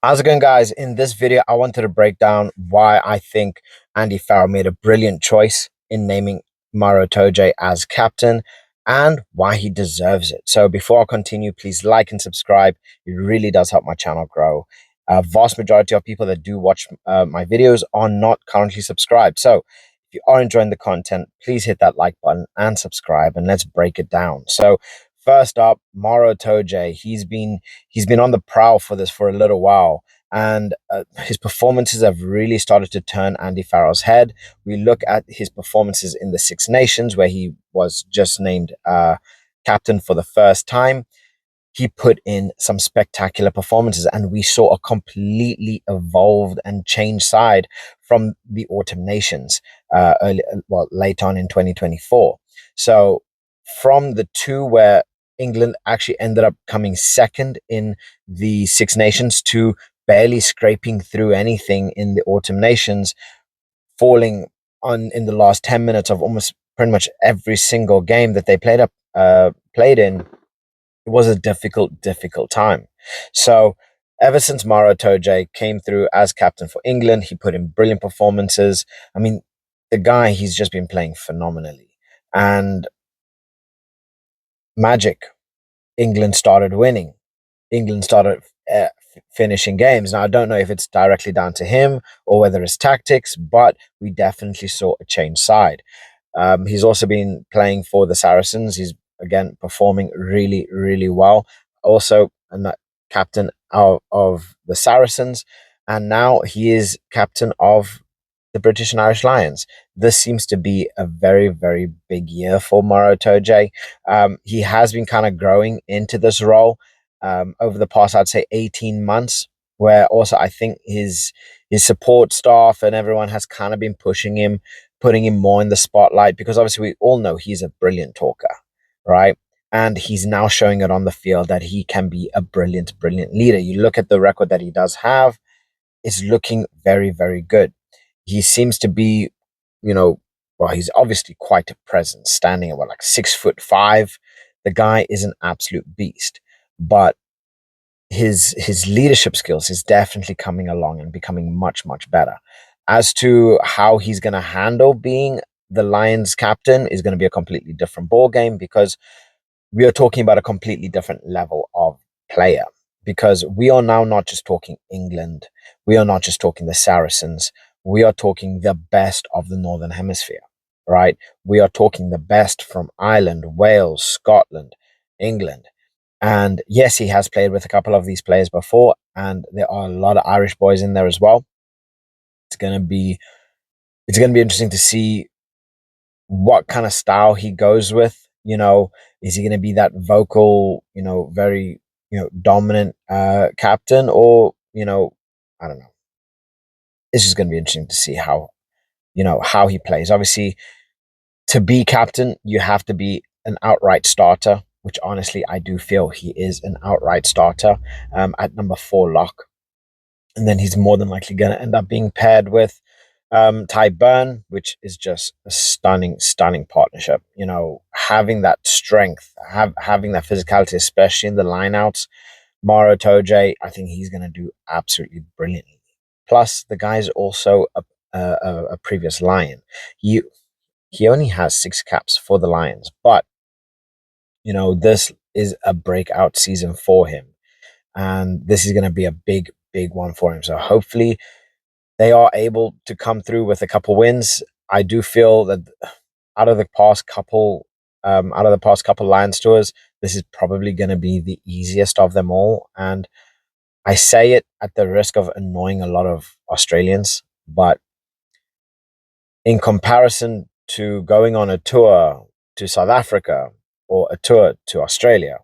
How's it going, guys? In this video, I wanted to break down why I think Andy Farrell made a brilliant choice in naming Maro Itoje as captain and why he deserves it. So before I continue, please like and subscribe. It really does help my channel grow. A vast majority of people that do watch my videos are not currently subscribed. So if you are enjoying the content, please hit that like button and subscribe, and let's break it down. So first up, Maro Itoje. He's been on the prowl for this for a little while, and his performances have really started to turn Andy Farrell's head. We look at his performances in the Six Nations, where he was just named captain for the first time. He put in some spectacular performances, and we saw a completely evolved and changed side from the Autumn Nations late on in 2024. So from the two where England actually ended up coming second in the Six Nations to barely scraping through anything in the Autumn Nations, falling on in the last 10 minutes of almost pretty much every single game that they played in, it was a difficult time. So ever since Maro Itoje came through as captain for England, he put in brilliant performances. I mean, the guy, he's just been playing phenomenally. And magic, England started winning. England started finishing games. Now, I don't know if it's directly down to him or whether it's tactics, but we definitely saw a change side. He's also been playing for the Saracens. He's again performing really well. Also, captain of the Saracens, and now he is captain of the British and Irish Lions. This seems to be a very big year for Maro Itoje. He has been kind of growing into this role over the past, I'd say, 18 months, where also I think his support staff and everyone has kind of been pushing him, putting him more in the spotlight, because obviously we all know he's a brilliant talker, right? And he's now showing it on the field that he can be a brilliant leader. You look at the record that he does have, it's looking very good. He seems to be, well, he's obviously quite a presence, standing at like 6'5". The guy is an absolute beast, but his leadership skills is definitely coming along and becoming much better. As to how he's going to handle being the Lions captain is going to be a completely different ball game, because we are talking about a completely different level of player, because we are now not just talking England, we are not just talking the Saracens, we are talking the best of the Northern Hemisphere, right? We are talking the best from Ireland, Wales, Scotland, England. And yes, he has played with a couple of these players before, and there are a lot of Irish boys in there as well. It's gonna be interesting to see what kind of style he goes with. Is he gonna be that vocal, very, dominant captain, or, I don't know. It's just gonna be interesting to see how he plays. Obviously, to be captain, you have to be an outright starter, which honestly I do feel he is an outright starter at number 4 lock. And then he's more than likely going to end up being paired with Ty Burn, which is just a stunning partnership. Having that strength, having that physicality, especially in the lineouts. Maro Itoje, I think he's going to do absolutely brilliantly. Plus, the guy's also a previous Lion. He only has 6 caps for the Lions, but this is a breakout season for him, and this is going to be a big one for him. So hopefully they are able to come through with a couple wins. I do feel that out of the past couple Lions tours, this is probably going to be the easiest of them all. And I say it at the risk of annoying a lot of Australians, but in comparison to going on a tour to South Africa or a tour to Australia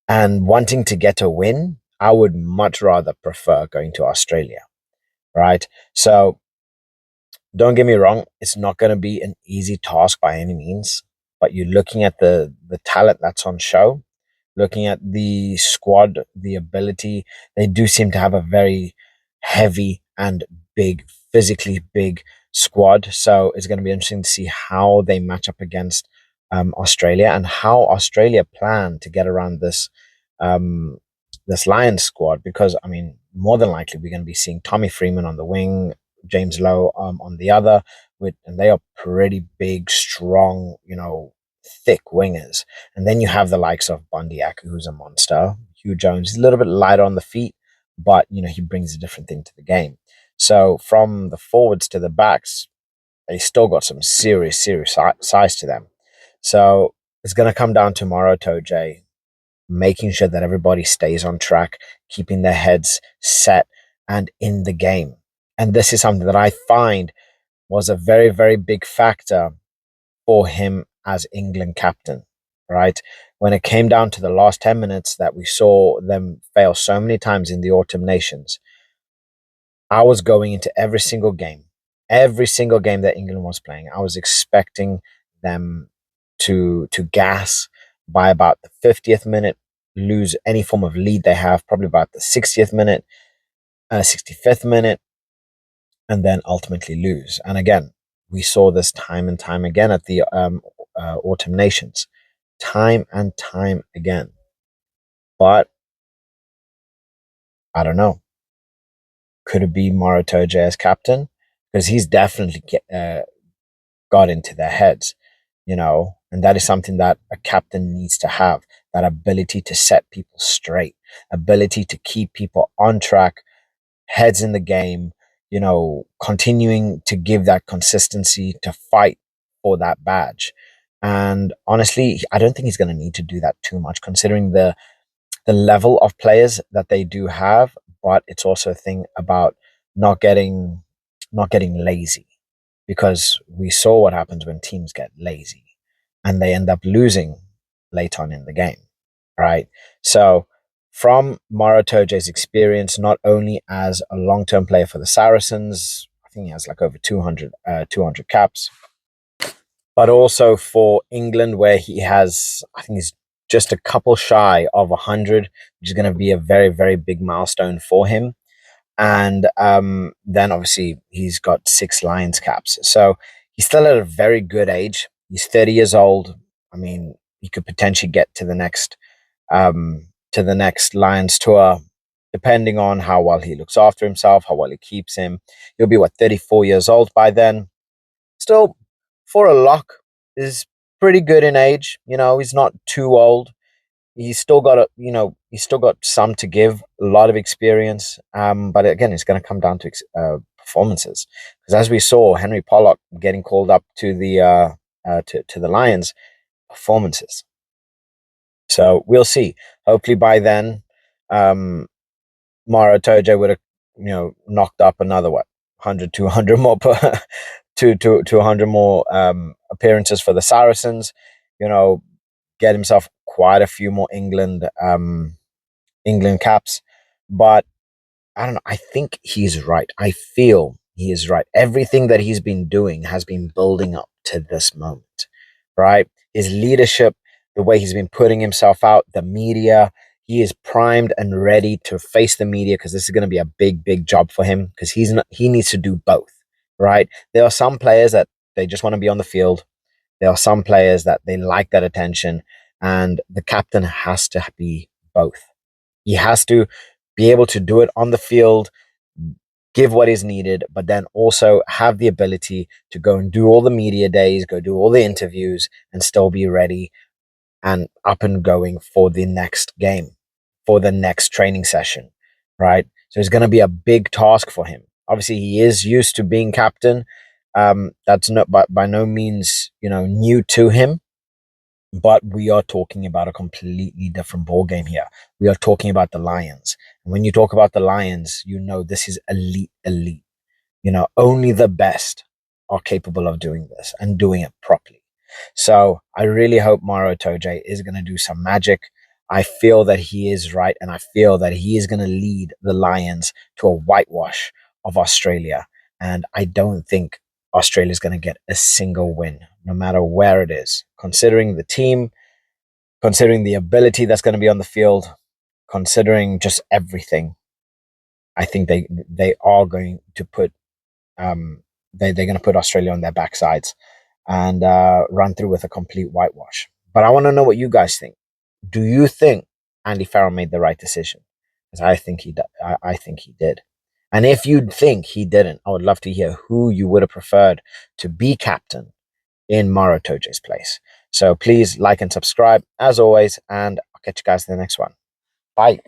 and wanting to get a win, I would much rather prefer going to Australia, right? So don't get me wrong, it's not going to be an easy task by any means, but you're looking at the talent that's on show, looking at the squad, the ability. They do seem to have a very heavy and big, physically big squad. So it's going to be interesting to see how they match up against Australia, and how Australia plan to get around this this Lions squad, because I mean, more than likely we're going to be seeing Tommy Freeman on the wing, James Lowe on the other, and they are pretty big, strong, thick wingers. And then you have the likes of Bondiak, who's a monster. Hugh Jones, he's a little bit lighter on the feet, but he brings a different thing to the game. So from the forwards to the backs, they still got some serious size to them. So it's going to come down to Maro Itoje making sure that everybody stays on track, keeping their heads set and in the game. And this is something that I find was a very, very big factor for him as England captain, right? When it came down to the last 10 minutes that we saw them fail so many times in the Autumn Nations, I was going into every single game that England was playing. I was expecting them to gas by about the 50th minute, lose any form of lead they have, probably about the 60th minute, 65th minute, and then ultimately lose. And again, we saw this time and time again at the Autumn Nations, time and time again. But I don't know. Could it be Maro Itoje as captain? Because he's definitely got into their heads, and that is something that a captain needs to have, that ability to set people straight, ability to keep people on track, heads in the game, continuing to give that consistency to fight for that badge. And honestly, I don't think he's going to need to do that too much, considering the level of players that they do have. But it's also a thing about not getting not getting lazy, because we saw what happens when teams get lazy and they end up losing late on in the game, right? So from Maro Itoje's experience, not only as a long-term player for the Saracens, I think he has like over 200 caps, but also for England, where he has, I think he's just a couple shy of 100, which is going to be a very, very big milestone for him. And then obviously he's got 6 Lions caps. So he's still at a very good age. He's 30 years old. I mean, he could potentially get to the next Lions tour, depending on how well he looks after himself, how well he keeps him. He'll be 34 years old by then. Still, for a lock, is pretty good in age. He's not too old. He's still got some to give, a lot of experience. But again, it's going to come down to performances, because as we saw, Henry Pollock getting called up to the Lions, performances. So we'll see. Hopefully by then, um, Maro Itoje would have, knocked up another 100, 200 more to 100 more appearances for the Saracens. You know, get himself quite a few more England caps. But I don't know. I think he's right. I feel he is right. Everything that he's been doing has been building up to this moment, right? His leadership, the way he's been putting himself out, the media, he is primed and ready to face the media, because this is going to be a big, big job for him, because he needs to do both, right? There are some players that they just want to be on the field. There are some players that they like that attention, and the captain has to be both. He has to be able to do it on the field, give what is needed, but then also have the ability to go and do all the media days, go do all the interviews, and still be ready and up and going for the next game, for the next training session, right? So it's going to be a big task for him. Obviously, he is used to being captain. That's not by no means, new to him, but we are talking about a completely different ball game here. We are talking about the Lions. And when you talk about the Lions, this is elite, elite. Only the best are capable of doing this and doing it properly. So I really hope Maro Itoje is going to do some magic. I feel that he is right, and I feel that he is going to lead the Lions to a whitewash of Australia. And I don't think Australia is going to get a single win, no matter where it is, considering the team, considering the ability that's going to be on the field, considering just everything. I think they are going to put they're going to put Australia on their backsides and run through with a complete whitewash. But I want to know what you guys think. Do you think Andy Farrell made the right decision? Because I think he did. And if you think he didn't, I would love to hear who you would have preferred to be captain in Maro Itoje's place. So please like and subscribe as always, and I'll catch you guys in the next one. Bye.